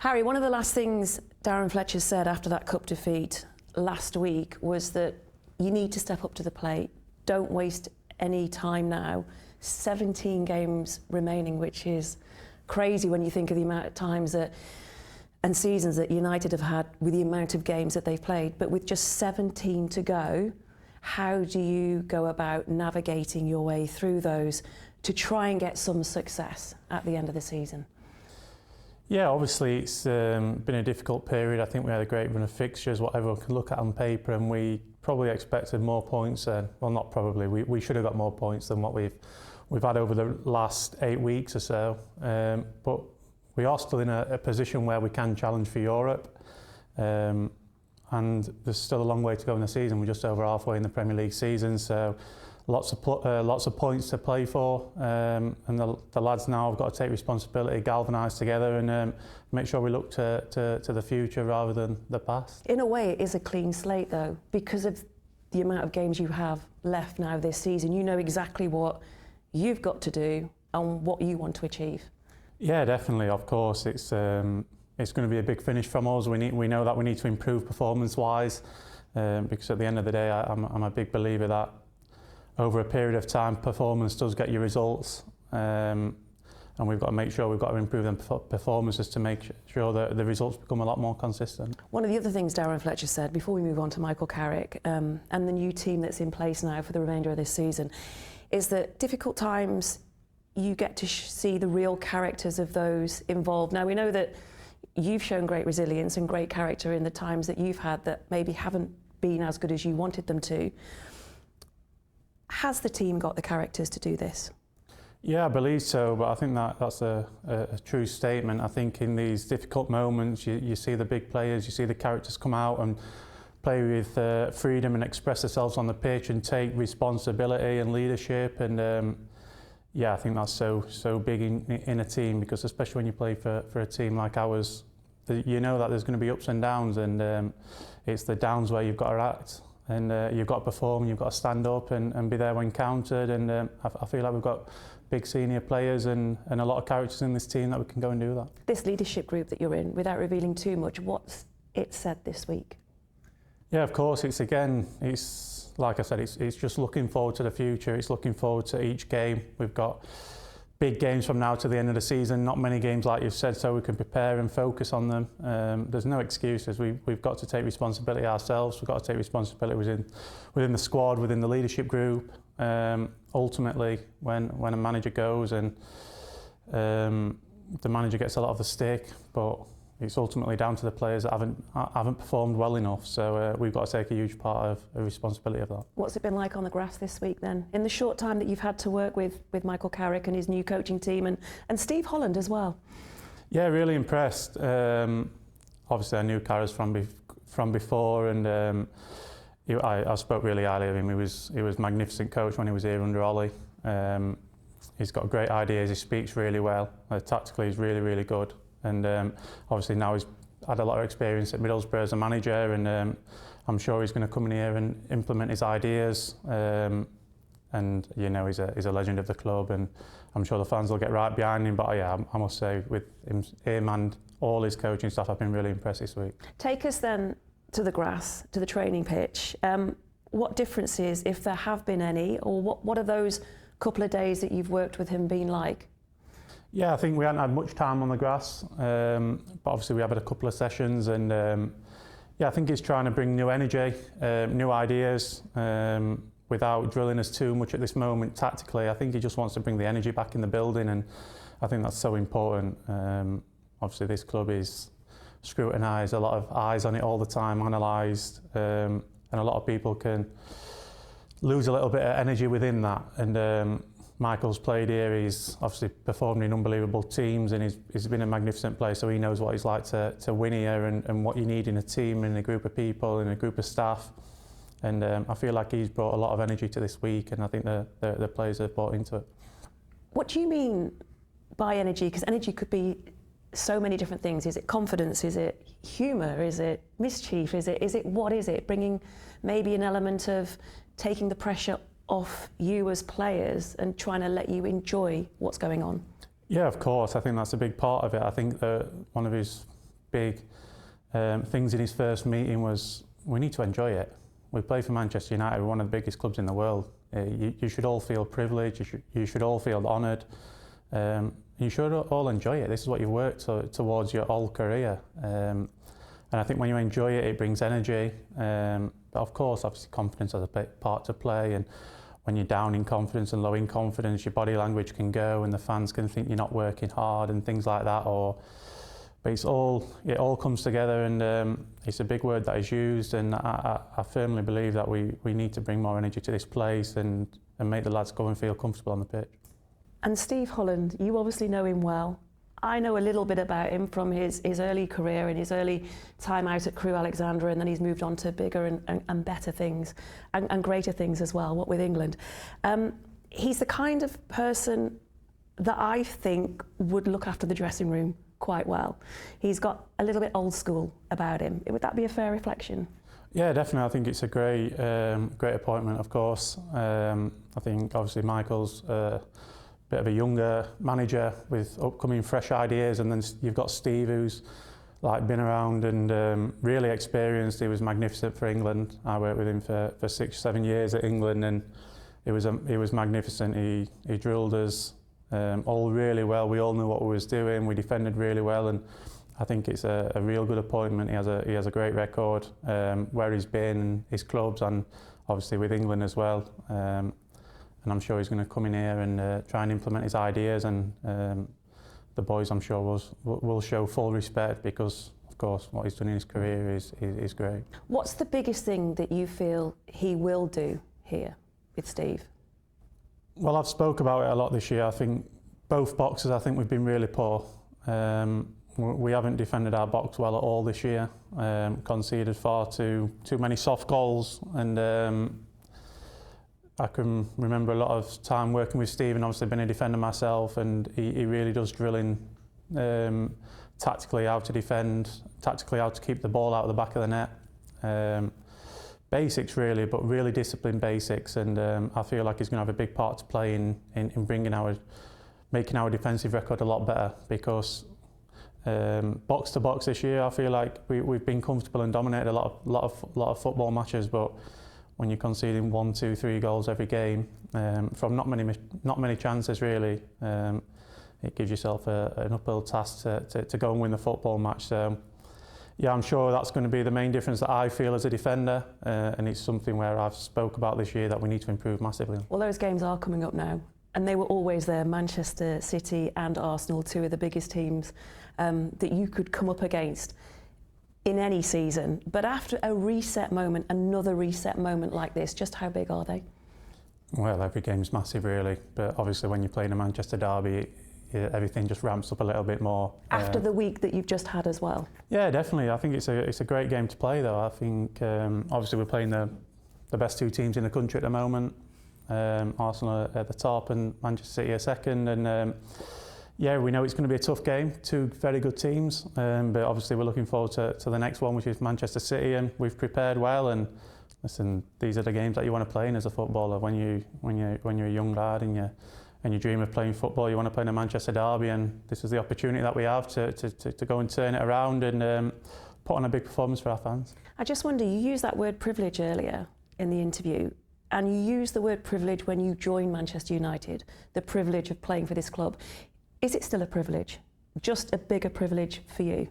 Harry, one of the last things Darren Fletcher said after that cup defeat last week was that you need to step up to the plate. Don't waste any time now. 17 games remaining, which is crazy when you think of the amount of times that and seasons that United have had with the amount of games that they've played. But with just 17 to go, how do you go about navigating your way through those to try and get some success at the end of the season? Yeah, obviously it's been a difficult period. I think we had a great run of fixtures, what everyone can look at on paper, and we probably expected more points. Well, not probably. We should have got more points than what we've had over the last 8 weeks or so. But we are still in a position where we can challenge for Europe, and there's still a long way to go in the season. We're just over halfway in the Premier League season, so lots of points to play for, and the lads now have got to take responsibility, galvanise together, and make sure we look to the future rather than the past. In a way, it is a clean slate, though, because of the amount of games you have left now this season. You know exactly what you've got to do and what you want to achieve. Yeah, definitely. Of course, it's going to be a big finish from us. We know that we need to improve performance-wise, because at the end of the day, I'm a big believer that over a period of time, performance does get you results, and we've got to make sure we've got to improve them performances to make sure that the results become a lot more consistent. One of the other things Darren Fletcher said, before we move on to Michael Carrick, and the new team that's in place now for the remainder of this season, is that difficult times you get to see the real characters of those involved. Now, we know that you've shown great resilience and great character in the times that you've had that maybe haven't been as good as you wanted them to. Has the team got the characters to do this? Yeah, I believe so, but I think that's a true statement. I think in these difficult moments, you see the big players, you see the characters come out and play with freedom and express themselves on the pitch and take responsibility and leadership, and yeah, I think that's so big in a team, because especially when you play for a team like ours, you know that there's going to be ups and downs, and it's the downs where you've got to act. And you've got to perform, you've got to stand up and be there when counted. And I feel like we've got big senior players and a lot of characters in this team that we can go and do that. This leadership group that you're in, without revealing too much, what's it said this week? Yeah, of course, it's like I said, it's just looking forward to the future. It's looking forward to each game. We've got big games from now to the end of the season, not many games like you've said, so we can prepare and focus on them. There's no excuses. We've got to take responsibility ourselves. We've got to take responsibility within the squad, within the leadership group. Ultimately, when a manager goes and the manager gets a lot of the stick, but it's ultimately down to the players that haven't performed well enough. So we've got to take a huge part of the responsibility of that. What's it been like on the grass this week then? In the short time that you've had to work with Michael Carrick and his new coaching team and Steve Holland as well? Yeah, really impressed. Obviously I knew Carrick from before, and I spoke really highly of him. He was a magnificent coach when he was here under Ollie. He's got great ideas, he speaks really well. Tactically he's really, really good. And obviously now he's had a lot of experience at Middlesbrough as a manager, and I'm sure he's going to come in here and implement his ideas. And you know, he's a legend of the club, and I'm sure the fans will get right behind him. But yeah, I must say, with him and all his coaching staff, I've been really impressed this week. Take us then to the grass, to the training pitch. What differences, if there have been any, or what are those couple of days that you've worked with him been like? Yeah, I think we hadn't had much time on the grass, but obviously we have had a couple of sessions, and yeah, I think he's trying to bring new energy, new ideas, without drilling us too much at this moment tactically. I think he just wants to bring the energy back in the building, and I think that's so important. Obviously this club is scrutinised, a lot of eyes on it all the time, analysed, and a lot of people can lose a little bit of energy within that. And Michael's played here, he's obviously performed in unbelievable teams, and he's been a magnificent player, so he knows what it's like to win here, and what you need in a team, in a group of people, in a group of staff. And I feel like he's brought a lot of energy to this week, and I think the players have bought into it. What do you mean by energy? Because energy could be so many different things. Is it confidence? Is it humour? Is it mischief? Is it what is it? Bringing maybe an element of taking the pressure off you as players and trying to let you enjoy what's going on? Yeah, of course. I think that's a big part of it. I think that one of his big things in his first meeting was, we need to enjoy it. We play for Manchester United, one of the biggest clubs in the world. You should all feel privileged, you should all feel honoured. You should all enjoy it. This is what you've worked towards your whole career. And I think when you enjoy it, it brings energy. But of course, obviously confidence has a part to play. And when you're down in confidence and low in confidence, your body language can go and the fans can think you're not working hard and things like that. But it all comes together, and it's a big word that is used, and I firmly believe that we need to bring more energy to this place and make the lads go and feel comfortable on the pitch. And Steve Holland, you obviously know him well. I know a little bit about him from his early career and his early time out at Crewe Alexandra, and then he's moved on to bigger and better things and greater things as well, what with England. He's the kind of person that I think would look after the dressing room quite well. He's got a little bit old school about him. Would that be a fair reflection? Yeah, definitely. I think it's a great appointment, of course. I think obviously Michael's a bit of a younger manager with upcoming fresh ideas, and then you've got Steve, who's like been around and really experienced. He was magnificent for England. I worked with him for 6-7 years at England, and it was magnificent. He drilled us all really well. We all knew what we was doing. We defended really well, and I think it's a real good appointment. He has a great record where he's been, his clubs, and obviously with England as well. And I'm sure he's going to come in here and try and implement his ideas, and the boys, I'm sure, will show full respect, because of course what he's done in his career is great. What's the biggest thing that you feel he will do here with Steve? Well, I've spoke about it a lot this year. I think both boxes, I think we've been really poor. We haven't defended our box well at all this year. Conceded far too many soft goals, and I can remember a lot of time working with Steve, and obviously being a defender myself, and he really does drill in tactically how to defend, tactically how to keep the ball out of the back of the net. Basics really, but really disciplined basics, and I feel like he's going to have a big part to play in making our defensive record a lot better, because box to box this year, I feel like we've been comfortable and dominated a lot of football matches, but when you're conceding 1, 2, 3 goals every game from not many chances really, it gives yourself an uphill task to go and win the football match. So yeah, I'm sure that's going to be the main difference that I feel as a defender, and it's something where I've spoke about this year that we need to improve massively. Well, those games are coming up now, and they were always there. Manchester City and Arsenal, two of the biggest teams that you could come up against in any season. But after a reset moment, another reset moment like this, just how big are they? Well, every game's massive really, but obviously when you're playing a Manchester derby, everything just ramps up a little bit more. After the week that you've just had as well? Yeah, definitely. I think it's a great game to play though. I think obviously we're playing the best two teams in the country at the moment. Arsenal at the top and Manchester City are second, and yeah, we know it's going to be a tough game, two very good teams, but obviously we're looking forward to the next one, which is Manchester City, and we've prepared well. And listen, these are the games that you want to play in as a footballer when you're a young lad and you dream of playing football. You want to play in a Manchester derby, and this is the opportunity that we have to go and turn it around and put on a big performance for our fans. I just wonder, you used that word privilege earlier in the interview, and you used the word privilege when you joined Manchester United, the privilege of playing for this club. Is it still a privilege? Just a bigger privilege for you?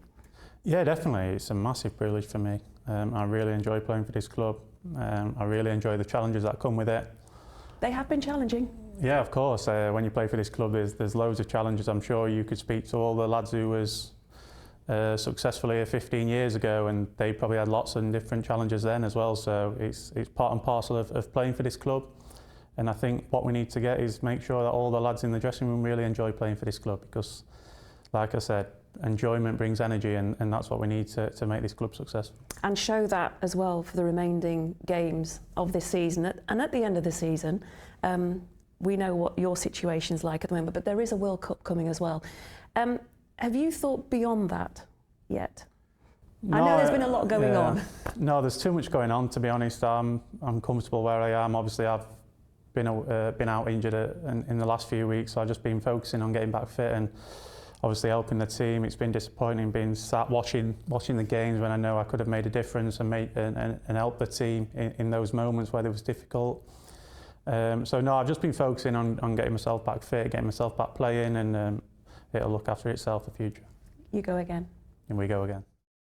Yeah, definitely. It's a massive privilege for me. I really enjoy playing for this club. I really enjoy the challenges that come with it. They have been challenging. Yeah, of course. When you play for this club, there's loads of challenges. I'm sure you could speak to all the lads who was successful here 15 years ago, and they probably had lots of different challenges then as well. So it's part and parcel of playing for this club. And I think what we need to get is make sure that all the lads in the dressing room really enjoy playing for this club, because, like I said, enjoyment brings energy, and that's what we need to make this club successful. And show that as well for the remaining games of this season. And at the end of the season, we know what your situation's like at the moment, but there is a World Cup coming as well. Have you thought beyond that yet? No, I know there's been a lot going on. No, there's too much going on, to be honest. I'm comfortable where I am. Obviously, I've been out injured in the last few weeks, so I've just been focusing on getting back fit, and obviously helping the team. It's been disappointing being sat watching the games when I know I could have made a difference and helped the team in those moments where it was difficult. So no, I've just been focusing on getting myself back fit, getting myself back playing, and it'll look after itself in the future. You go again. And we go again.